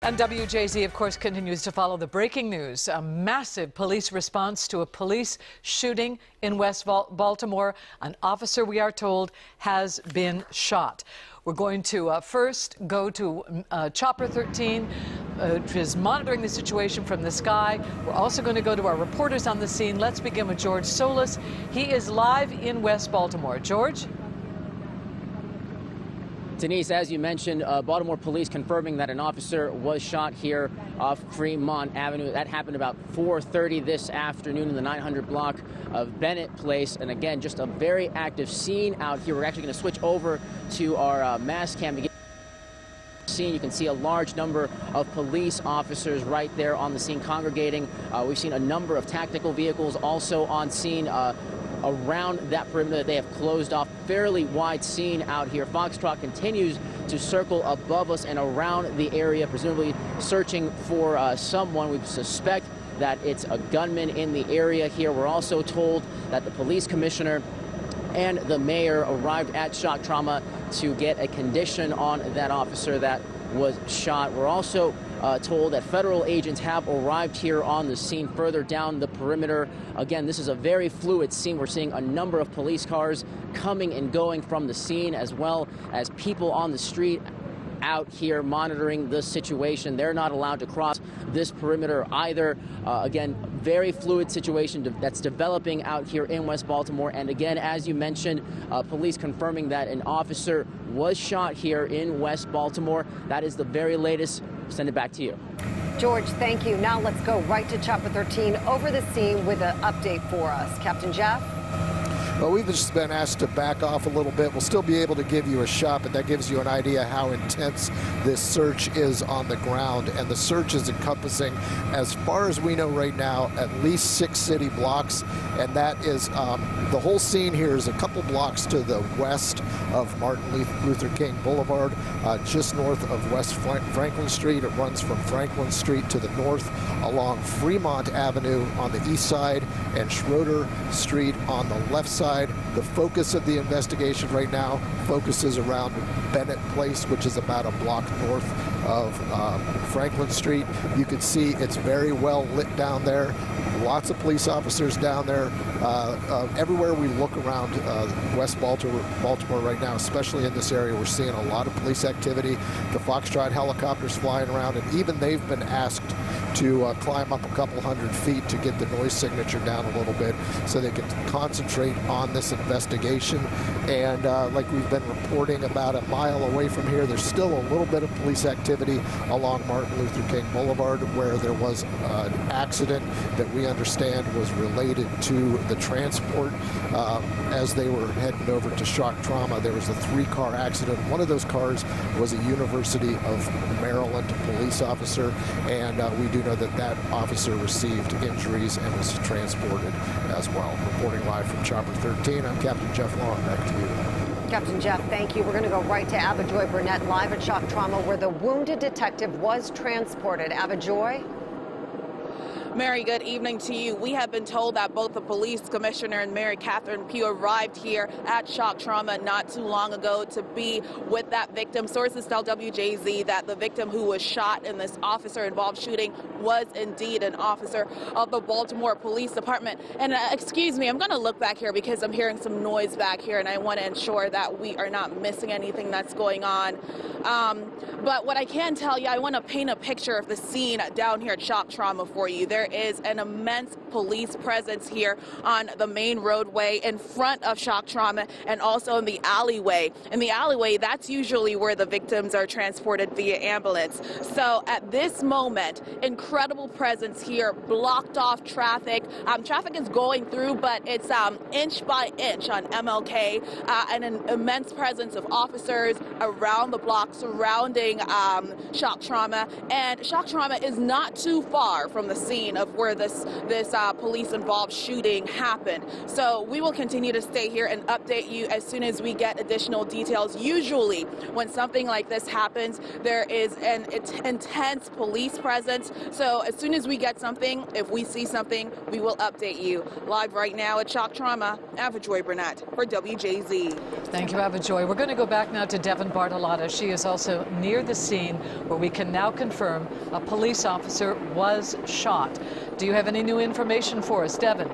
And WJZ, of course, continues to follow the breaking news. A massive police response to a police shooting in West Baltimore. An officer, we are told, has been shot. We're going to first go to Chopper 13, which is monitoring the situation from the sky. We're also going to go to our reporters on the scene. Let's begin with George Solis. He is live in West Baltimore. George? Denise, as you mentioned, Baltimore police confirming that an officer was shot here off Fremont Avenue. That happened about 4:30 this afternoon in the 900 block of Bennett Place. And again, just a very active scene out here. We're actually going to switch over to our mass cam to get scene. You can see a large number of police officers right there on the scene congregating. We've seen a number of tactical vehicles also on scene. Around that perimeter, they have closed off. Fairly wide scene out here. Foxtrot continues to circle above us and around the area, presumably searching for someone. We suspect that it's a gunman in the area here. We're also told that the police commissioner and the mayor arrived at shock trauma to get a condition on that officer that was shot. We're also told that federal agents have arrived here on the scene further down the perimeter. Again, this is a very fluid scene. We're seeing a number of police cars coming and going from the scene, as well as people on the street out here monitoring the situation. They're not allowed to cross this perimeter either. Again, very fluid situation that's developing out here in West Baltimore. And again, as you mentioned, police confirming that an officer was shot here in West Baltimore. That is the very latest. Send it back to you. George, thank you. Now let's go right to Chopper 13 over the scene with an update for us. Captain Jeff? Well, we've just been asked to back off a little bit. We'll still be able to give you a shot, but that gives you an idea how intense this search is on the ground. And the search is encompassing, as far as we know right now, at least 6 city blocks. And that is, the whole scene here is a couple blocks to the west of Martin Luther King Boulevard, just north of West Franklin Street. It runs from Franklin Street to the north along Fremont Avenue on the east side and Schroeder Street on the left side. The focus of the investigation right now focuses around Bennett Place, which is about a block north of Franklin Street. You can see it's very well lit down there. Lots of police officers down there. Everywhere we look around West Baltimore right now, especially in this area, we're seeing a lot of police activity. The Foxtrot helicopters flying around, and even they've been asked to climb up a couple hundred feet to get the noise signature down a little bit so they can concentrate on this investigation. And like we've been reporting, about a mile away from here, there's still a little bit of police activity along Martin Luther King Boulevard, where there was an accident that we understand was related to the transport. As they were heading over to shock trauma, there was a 3-car accident. One of those cars was a University of Maryland police officer, and we do know that that officer received injuries and was transported as well. Reporting live from Chopper 13, I'm Captain Jeff Long. Back to you. Captain Jeff, thank you. We're going to go right to Avajoy Burnett live at shock trauma, where the wounded detective was transported. Avajoy? Mary, good evening to you. We have been told that both the police commissioner and Mary Catherine Pugh arrived here at shock trauma not too long ago to be with that victim. Sources tell WJZ that the victim who was shot in this officer-involved shooting was indeed an officer of the Baltimore Police Department. And excuse me, I'm going to look back here because I'm hearing some noise back here, and I want to ensure that we are not missing anything that's going on. But what I can tell you, I want to paint a picture of the scene down here at shock trauma for you. There is an immense police presence here on the main roadway in front of shock trauma, and also in the alleyway. In the alleyway, that's usually where the victims are transported via ambulance. So at this moment, incredible presence here, blocked off traffic. Traffic is going through, but it's inch by inch on MLK, and an immense presence of officers around the block surrounding shock trauma. And shock trauma is not too far from the scene of where this police-involved shooting happened. So we will continue to stay here and update you as soon as we get additional details. Usually, when something like this happens, there is an intense police presence. So as soon as we get something, if we see something, we will update you. Live right now at Shock Trauma, Avajoy Burnett for WJZ. Thank you, Avajoy. We're going to go back now to Devin Bartolotta. She is also near the scene where we can now confirm a police officer was shot. Do you have any new information for us, Devin?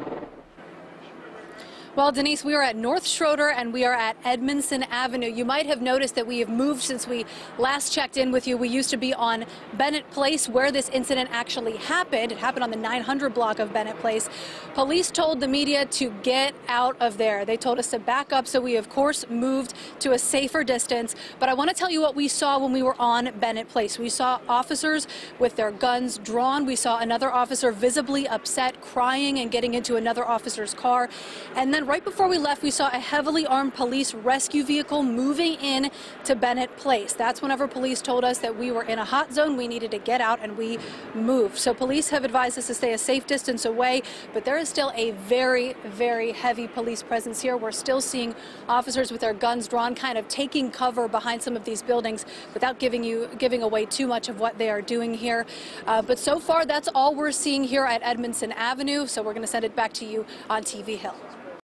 Well, Denise, we are at North Schroeder and we are at Edmondson Avenue. You might have noticed that we have moved since we last checked in with you. We used to be on Bennett Place where this incident actually happened. It happened on the 900 block of Bennett Place. Police told the media to get out of there. They told us to back up, so we of course moved to a safer distance. But I want to tell you what we saw when we were on Bennett Place. We saw officers with their guns drawn. We saw another officer visibly upset, crying and getting into another officer's car. And then right before we left, we saw a heavily armed police rescue vehicle moving in to Bennett Place. That's whenever police told us that we were in a hot zone, we needed to get out, and we moved. So police have advised us to stay a safe distance away, but there is still a very, very heavy police presence here. We're still seeing officers with their guns drawn, kind of taking cover behind some of these buildings without giving away too much of what they are doing here. But so far, that's all we're seeing here at Edmondson Avenue. So we're going to send it back to you on TV Hill.